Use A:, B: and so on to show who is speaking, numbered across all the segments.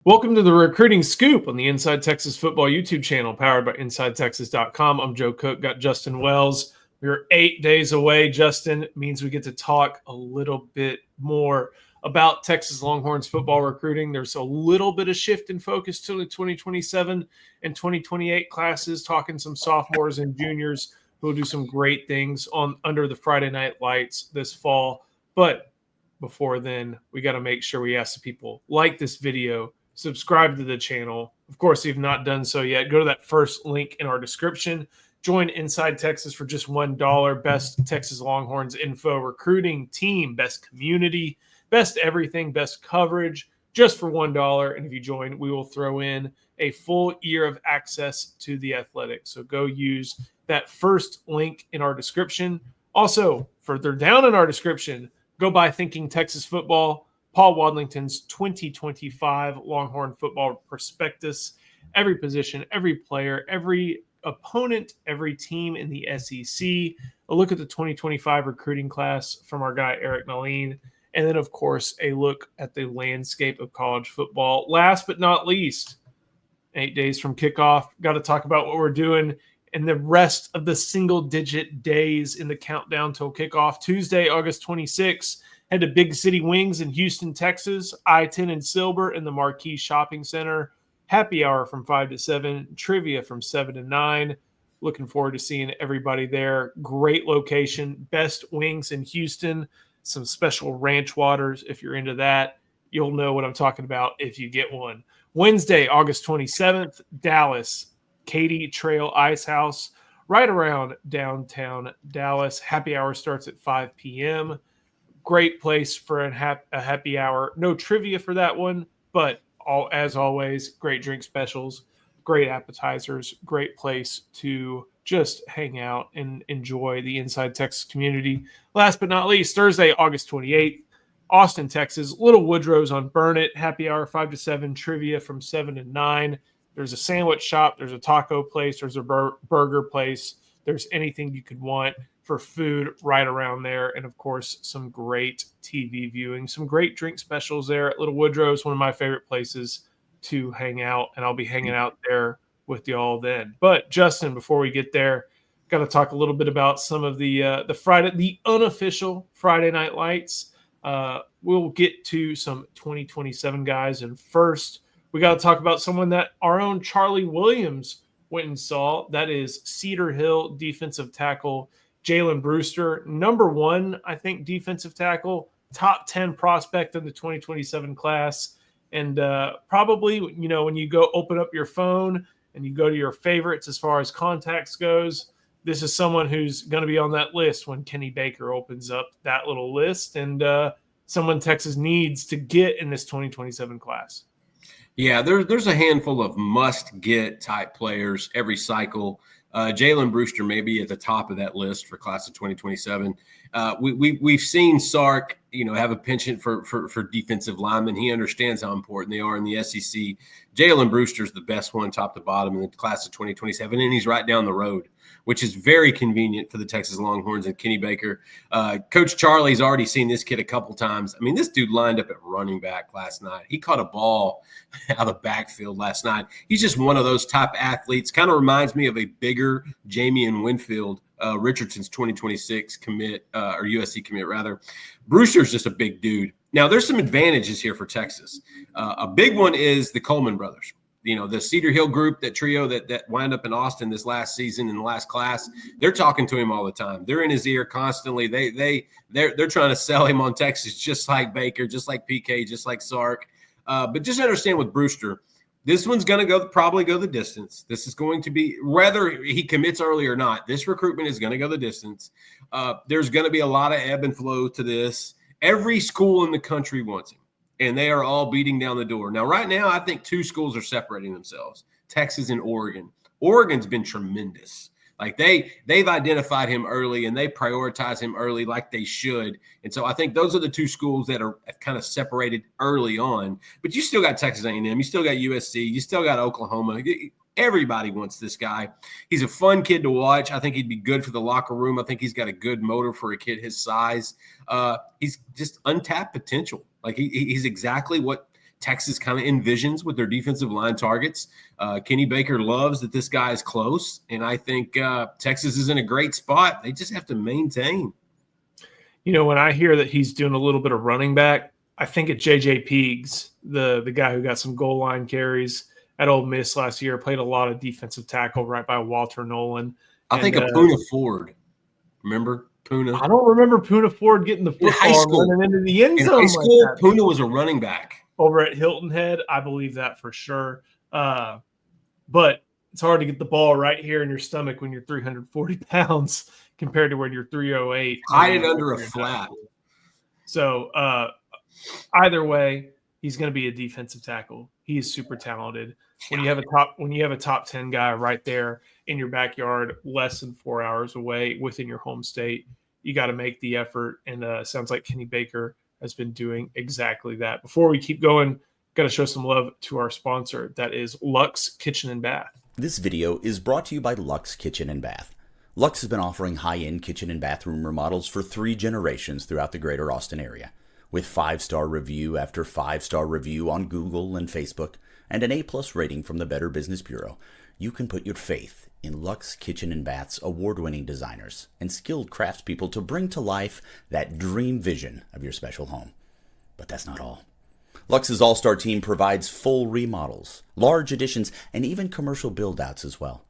A: Welcome to the Recruiting Scoop on the Inside Texas Football YouTube channel, powered by InsideTexas.com. I'm Joe Cook, got Justin Wells. We're 8 days away. Justin, means we get to talk a little bit more about Texas Longhorns football recruiting. There's a little bit of shift in focus to the 2027 and 2028 classes, talking some sophomores and juniors who will do some great things under the Friday night lights this fall. But before then, we got to make sure we ask the people, like this video, subscribe to the channel. Of course, if you've not done so yet, go to that first link in our description. Join Inside Texas for just $1. Best Texas Longhorns info, recruiting team, best community, best everything, best coverage, just for $1. And if you join, we will throw in a full year of access to the Athletics. So go use that first link in our description. Also, further down in our description, go by Thinking Texas Football, Paul Wadlington's 2025 Longhorn Football Prospectus. Every position, every player, every opponent, every team in the SEC. A look at the 2025 recruiting class from our guy Eric Naline. And then, of course, a look at the landscape of college football. Last but not least, 8 days from kickoff, got to talk about what we're doing in the rest of the single-digit days in the countdown till kickoff. Tuesday, August 26th. Head to Big City Wings in Houston, Texas, I-10 and Silver in the Marquee Shopping Center. Happy hour from 5 to 7, trivia from 7 to 9. Looking forward to seeing everybody there. Great location, best wings in Houston, some special ranch waters. If you're into that, you'll know what I'm talking about if you get one. Wednesday, August 27th, Dallas, Katy Trail Icehouse, right around downtown Dallas. Happy hour starts at 5 p.m. Great place for a happy hour. No trivia for that one, but as always, great drink specials, great appetizers, great place to just hang out and enjoy the Inside Texas community. Last but not least, Thursday, August 28th, Austin, Texas, Little Woodrow's on Burnet. Happy hour 5 to 7, trivia from 7 to 9. There's a sandwich shop, there's a taco place, there's a burger place. There's anything you could want for food right around there. And, of course, some great TV viewing, some great drink specials there at Little Woodrow's, one of my favorite places to hang out. And I'll be hanging out there with y'all then. But, Justin, before we get there, got to talk a little bit about some of the unofficial Friday Night Lights. We'll get to some 2027 guys. And first, we got to talk about someone that our own Charlie Williams went and saw. That is Cedar Hill defensive tackle Jalen Brewster, number one, I think, defensive tackle, top 10 prospect in the 2027 class. And probably, when you go open up your phone and you go to your favorites as far as contacts goes, this is someone who's going to be on that list when Kenny Baker opens up that little list, and someone Texas needs to get in this 2027 class.
B: Yeah, there's a handful of must-get type players every cycle. Jalen Brewster may be at the top of that list for class of 2027. We've seen Sark, have a penchant for defensive linemen. He understands how important they are in the SEC. Jalen Brewster's the best one, top to bottom, in the class of 2027, and he's right down the road, which is very convenient for the Texas Longhorns and Kenny Baker. Coach Charlie's already seen this kid a couple times. I mean, this dude lined up at running back last night. He caught a ball out of the backfield last night. He's just one of those type athletes. Kind of reminds me of a bigger Jamian Winfield, Richardson's 2026 commit, or USC commit, rather. Brewster's just a big dude. Now, there's some advantages here for Texas. A big one is the Coleman brothers. The Cedar Hill group, that trio that wound up in Austin this last season in the last class, they're talking to him all the time. They're in his ear constantly. They're trying to sell him on Texas, just like Baker, just like PK, just like Sark. But just understand with Brewster, this one's going to probably go the distance. This is going to be, whether he commits early or not, this recruitment is going to go the distance. There's going to be a lot of ebb and flow to this. Every school in the country wants him, and they are all beating down the door. Now, right now, I think two schools are separating themselves, Texas and Oregon. Oregon's been tremendous. Like they've identified him early, and they prioritize him early like they should. And so I think those are the two schools that are kind of separated early on. But you still got Texas A&M. You still got USC. You still got Oklahoma. Everybody wants this guy. He's a fun kid to watch. I think he'd be good for the locker room. I think he's got a good motor for a kid his size. He's just untapped potential. Like he's exactly what Texas kind of envisions with their defensive line targets. Kenny Baker loves that this guy is close, and I think Texas is in a great spot. They just have to maintain.
A: You know, when I hear that he's doing a little bit of running back, I think of J.J. Peegs, the guy who got some goal line carries at Ole Miss last year, played a lot of defensive tackle right by Walter Nolan.
B: I think of Poona Ford. Remember Poona?
A: I don't remember Poona Ford getting the football and running into the end zone.
B: In high school, like Poona was a running back.
A: Over at Hilton Head, I believe that for sure. But it's hard to get the ball right here in your stomach when you're 340 pounds compared to when you're 308.
B: Hide it under a flap.
A: So either way, he's going to be a defensive tackle. He is super talented. When you have a top 10 guy right there in your backyard, less than 4 hours away within your home state, you got to make the effort. And sounds like Kenny Baker has been doing exactly that. Before we keep going, got to show some love to our sponsor. That is Luxe Kitchen and Bath.
C: This video is brought to you by Luxe Kitchen and Bath. Luxe has been offering high-end kitchen and bathroom remodels for 3 generations throughout the greater Austin area. With 5-star review after 5-star review on Google and Facebook, and an A+ rating from the Better Business Bureau, you can put your faith in Luxe Kitchen and Bath's award-winning designers and skilled craftspeople to bring to life that dream vision of your special home. But that's not all. Luxe's all-star team provides full remodels, large additions, and even commercial build-outs as well.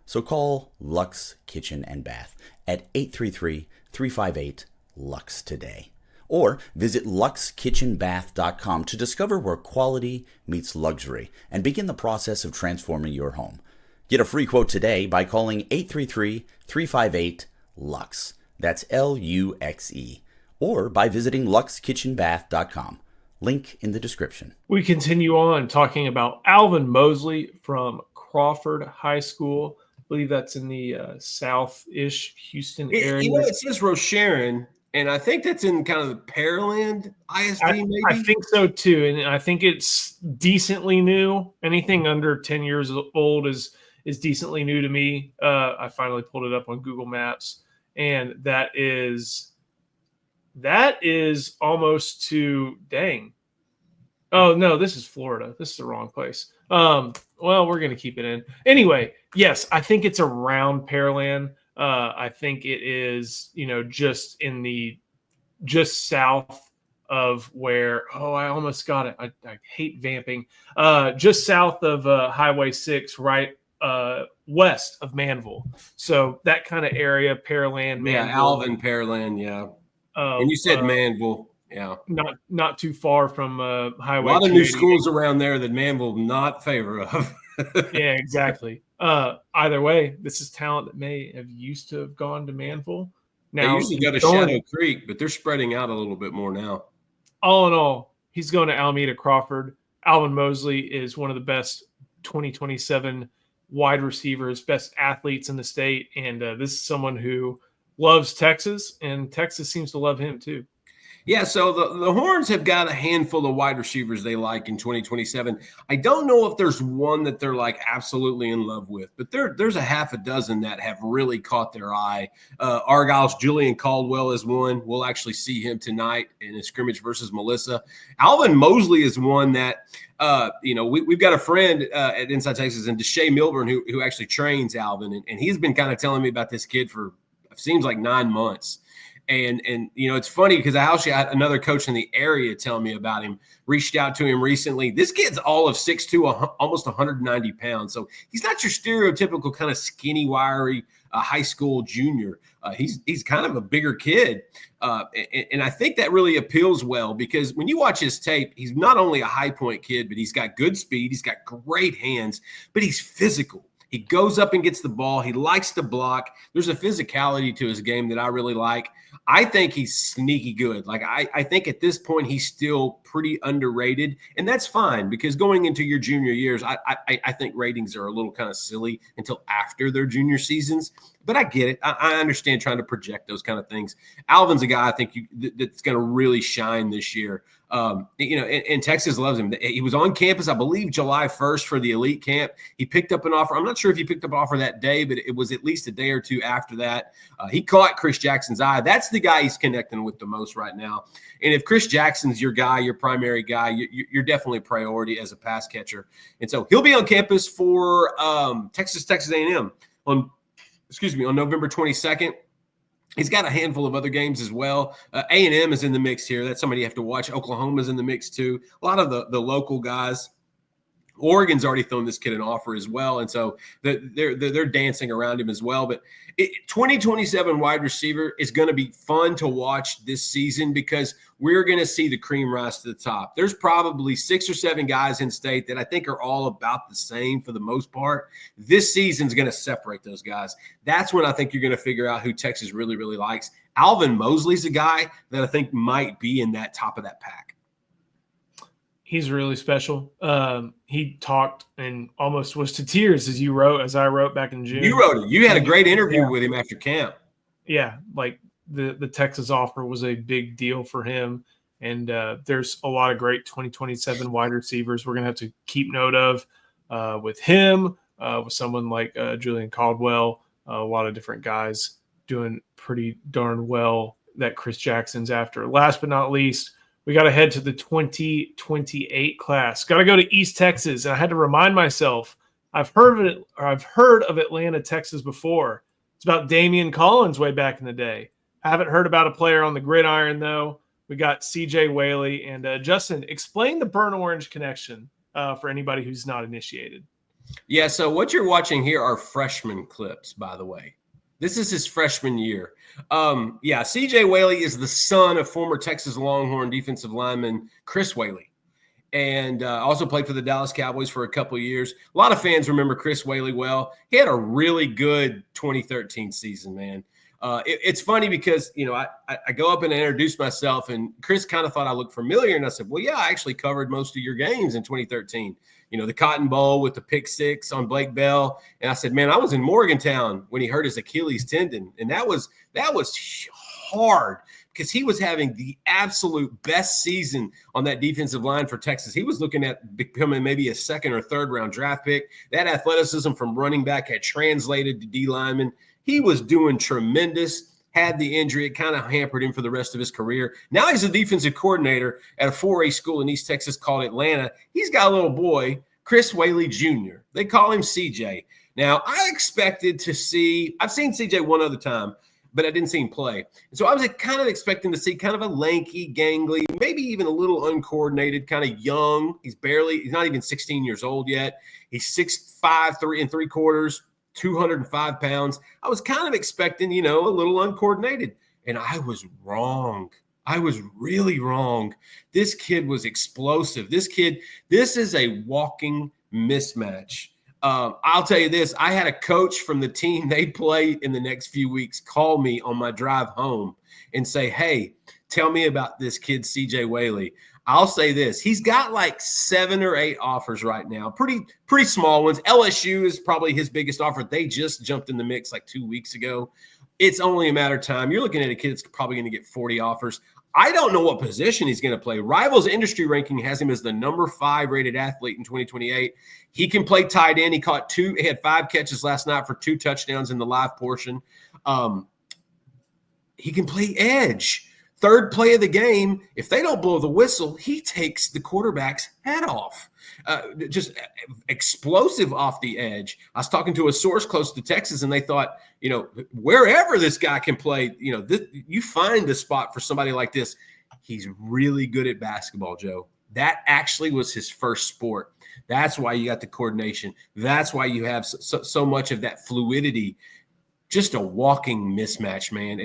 C: So call Luxe Kitchen and Bath at 833-358-LUXE today. Or visit luxekitchenbath.com to discover where quality meets luxury and begin the process of transforming your home. Get a free quote today by calling 833-358-LUXE. That's L-U-X-E. Or by visiting luxekitchenbath.com. Link in the description.
A: We continue on talking about Alvin Mosley from Crawford High School. I believe that's in the south-ish Houston area.
B: You know, it says Rosharon, and I think that's in kind of the Pearland ISD, maybe?
A: I think so, too, and I think it's decently new. Anything under 10 years old is decently new to me. I finally pulled it up on Google Maps, and that is almost to dang. Oh no, this is Florida. This is the wrong place. Well, we're gonna keep it in anyway. Yes, I think it's around Pearland. I think it is, just south of where. Oh, I almost got it. I hate vamping. Just south of Highway 6, right west of Manville. So that kind of area, Pearland, Manville.
B: Yeah, Alvin, Pearland, yeah. And you said Manville, yeah.
A: Not too far from Highway.
B: A lot of new schools around there that Manville not favor of.
A: Yeah, exactly. Either way, this is talent that may have used to have gone to Manville. Now
B: they usually go to Shadow Creek, but they're spreading out a little bit more now.
A: All in all, he's going to Alameda Crawford. Alvin Mosley is one of the best 2027 wide receivers, best athletes in the state, and this is someone who loves Texas, and Texas seems to love him too.
B: Yeah, so the Horns have got a handful of wide receivers they like in 2027. I don't know if there's one that they're like absolutely in love with, but there's a half a dozen that have really caught their eye. Argyle's Julian Caldwell is one. We'll actually see him tonight in a scrimmage versus Melissa. Alvin Mosley is one that we've got a friend at Inside Texas, and Deshae Milburn, who actually trains Alvin, and he's been kind of telling me about this kid for seems like 9 months. And it's funny because I actually had another coach in the area tell me about him, reached out to him recently. This kid's all of 6'2", almost 190 pounds. So he's not your stereotypical kind of skinny, wiry high school junior. He's kind of a bigger kid. And I think that really appeals well because when you watch his tape, he's not only a high point kid, but he's got good speed. He's got great hands, but he's physical. He goes up and gets the ball. He likes to block. There's a physicality to his game that I really like. I think he's sneaky good. Like I think at this point he's still pretty underrated, and that's fine because going into your junior years, I think ratings are a little kind of silly until after their junior seasons. But I get it. I understand trying to project those kind of things. Alvin's a guy I think that's going to really shine this year. And Texas loves him. He was on campus, I believe, July 1st for the elite camp. He picked up an offer. I'm not sure if he picked up an offer that day, but it was at least a day or two after that. He caught Chris Jackson's eye. That's the guy he's connecting with the most right now. And if Chris Jackson's your guy, your primary guy, you're definitely a priority as a pass catcher. And so he'll be on campus for Texas A&M on November 22nd. He's got a handful of other games as well. A&M is in the mix here. That's somebody you have to watch. Oklahoma's in the mix too. A lot of the local guys. Oregon's already thrown this kid an offer as well, and so they're dancing around him as well. But 2027 wide receiver is going to be fun to watch this season because we're going to see the cream rise to the top. There's probably 6 or 7 guys in state that I think are all about the same for the most part. This season's going to separate those guys. That's when I think you're going to figure out who Texas really, really likes. Alvin Mosley's a guy that I think might be in that top of that pack.
A: He's really special. He talked and almost was to tears as I wrote back in June.
B: You wrote it. You had a great interview with him after camp.
A: Yeah, like the Texas offer was a big deal for him. And there's a lot of great 2027 wide receivers we're going to have to keep note of with him, with someone like Julian Caldwell, a lot of different guys doing pretty darn well that Chris Jackson's after. Last but not least, we got to head to the 2028 class. Got to go to East Texas. And I had to remind myself, I've heard of Atlanta, Texas before. It's about Damian Collins way back in the day. I haven't heard about a player on the gridiron, though. We got CJ Whaley. And Justin, explain the burnt orange connection for anybody who's not initiated.
B: Yeah, so what you're watching here are freshman clips, by the way. This is his freshman year. CJ Whaley is the son of former Texas Longhorn defensive lineman Chris Whaley, and also played for the Dallas Cowboys for a couple of years. A lot of fans remember Chris Whaley well. He had a really good 2013 season, man. It's funny because, I go up and I introduce myself, and Chris kind of thought I looked familiar, and I said, well, yeah, I actually covered most of your games in 2013. The Cotton Bowl with the pick six on Blake Bell. And I said, man, I was in Morgantown when he hurt his Achilles tendon. And that was hard because he was having the absolute best season on that defensive line for Texas. He was looking at becoming maybe a 2nd or 3rd round draft pick. That athleticism from running back had translated to D lineman. He was doing tremendous. Had the injury. It kind of hampered him for the rest of his career. Now he's a defensive coordinator at a 4A school in East Texas called Atlanta. He's got a little boy, Chris Whaley Jr. They call him CJ. Now, I expected to see – I've seen CJ one other time, but I didn't see him play. And so I was kind of expecting to see kind of a lanky, gangly, maybe even a little uncoordinated, kind of young. He's not even 16 years old yet. He's 6'5", 3 3/4. 205 pounds. I was kind of expecting, a little uncoordinated. And I was wrong. I was really wrong. This kid was explosive. This is a walking mismatch. I'll tell you this. I had a coach from the team they play in the next few weeks call me on my drive home and say, hey, tell me about this kid, CJ Whaley. I'll say this. He's got like 7 or 8 offers right now, pretty small ones. LSU is probably his biggest offer. They just jumped in the mix like 2 weeks ago. It's only a matter of time. You're looking at a kid that's probably going to get 40 offers. I don't know what position he's going to play. Rivals industry ranking has him as the number 5 rated athlete in 2028. He can play tight end. He had 5 catches last night for 2 touchdowns in the live portion. He can play edge. 3rd play of the game, if they don't blow the whistle, he takes the quarterback's head off. Just explosive off the edge. I was talking to a source close to Texas, and they thought, wherever this guy can play, you find a spot for somebody like this. He's really good at basketball, Joe. That actually was his first sport. That's why you got the coordination. That's why you have so much of that fluidity. Just a walking mismatch, man.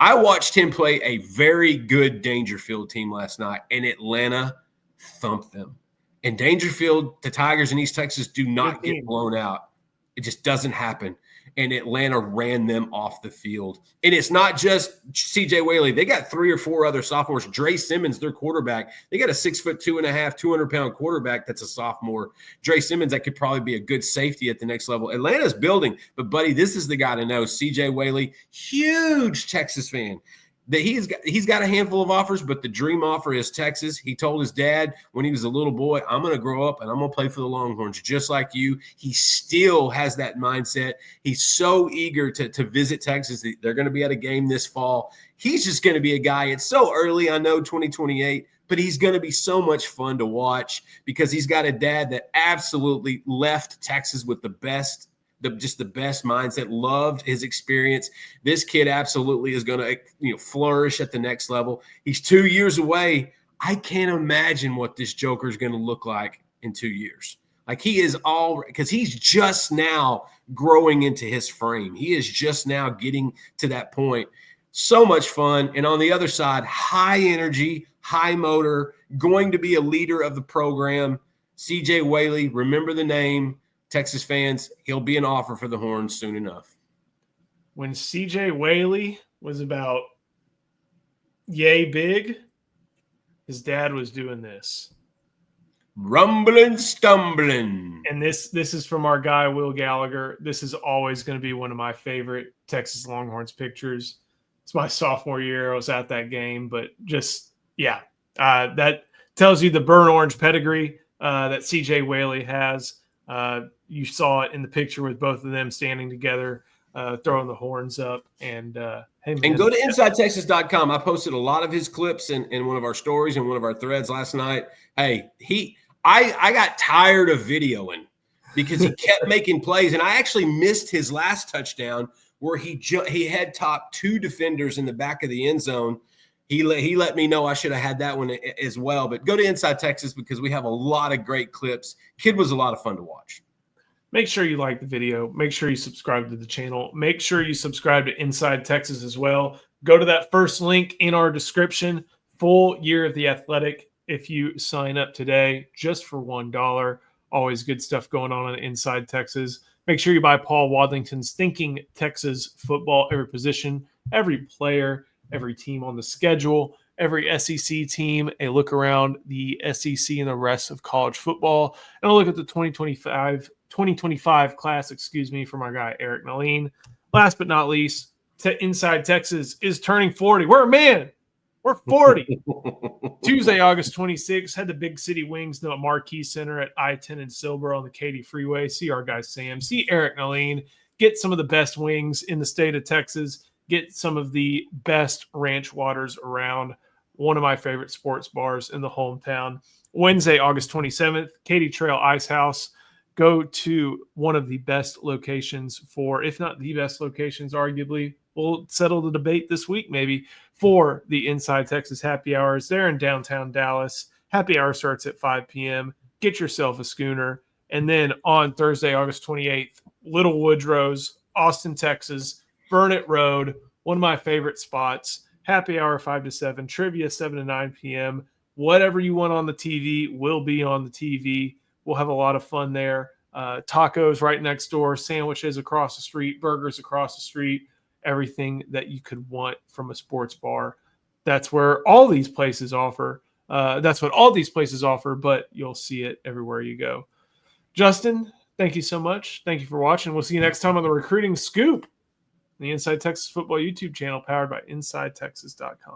B: I watched him play a very good Dangerfield team last night, and Atlanta thumped them. And Dangerfield, the Tigers in East Texas do not get blown out. It just doesn't happen. And Atlanta ran them off the field. And it's not just CJ Whaley. They got 3 or 4 other sophomores. Dre Simmons, their quarterback. They got a 6'2.5", 200-pound quarterback that's a sophomore. Dre Simmons, that could probably be a good safety at the next level. Atlanta's building. But, buddy, this is the guy to know. CJ Whaley, huge Texas fan. that he's got a handful of offers, but the dream offer is Texas. He told his dad when he was a little boy, I'm going to grow up and I'm going to play for the Longhorns just like you. He still has that mindset. He's so eager to visit Texas. They're going to be at a game this fall. He's just going to be a guy. It's so early, I know, 2028, but he's going to be so much fun to watch because he's got a dad that absolutely left Texas with the best mindset, loved his experience. This kid absolutely is going to flourish at the next level. He's 2 years away. I can't imagine what this Joker is going to look like in 2 years. Like he is because he's just now growing into his frame. He is just now getting to that point. So much fun. And on the other side, high energy, high motor, going to be a leader of the program. CJ Whaley, remember the name. Texas fans, he'll be an offer for the Horns soon enough.
A: When CJ Whaley was about yay big, his dad was doing this.
B: Rumbling, stumbling.
A: And this is from our guy, Will Gallagher. This is always going to be one of my favorite Texas Longhorns pictures. It's my sophomore year. I was at that game, but just, yeah, that tells you the burnt orange pedigree that CJ Whaley has. You saw it in the picture with both of them standing together, throwing the horns up. And hey, man,
B: and go to InsideTexas.com. I posted a lot of his clips in one of our stories and one of our threads last night. Hey, I got tired of videoing because he kept making plays, and I actually missed his last touchdown where he had topped two defenders in the back of the end zone. He let me know I should have had that one as well. But go to Inside Texas because we have a lot of great clips. Kid was a lot of fun to watch.
A: Make sure you like the video. Make sure you subscribe to the channel. Make sure you subscribe to Inside Texas as well. Go to that first link in our description. Full year of the Athletic if you sign up today just for $1. Always good stuff going on Inside Texas. Make sure you buy Paul Wadlington's Thinking Texas Football, every position, every player, every team on the schedule, every SEC team, a look around the SEC and the rest of college football, and a look at the 2025 class, from our guy, Eric Naline. Last but not least, Inside Texas is turning 40. We're 40. Tuesday, August 26th, had the Big City Wings at Marquee Center at I-10 and Silver on the Katy Freeway. See our guy Sam, see Eric Naline, get some of the best wings in the state of Texas, get some of the best ranch waters around. One of my favorite sports bars in the hometown. Wednesday, August 27th, Katy Trail Icehouse. Go to one of the best locations for, if not the best locations, arguably. We'll settle the debate this week, maybe, for the Inside Texas Happy Hours. They're in downtown Dallas. Happy hour starts at 5 p.m. Get yourself a schooner. And then on Thursday, August 28th, Little Woodrow's, Austin, Texas, Burnet Road, one of my favorite spots. Happy hour 5 to 7, trivia 7 to 9 p.m. Whatever you want on the TV will be on the TV. We'll have a lot of fun there. Tacos right next door, sandwiches across the street, burgers across the street, everything that you could want from a sports bar. That's where all these places offer. That's what all these places offer, but you'll see it everywhere you go. Justin, thank you so much. Thank you for watching. We'll see you next time on the Recruiting Scoop, the Inside Texas Football YouTube channel powered by InsideTexas.com.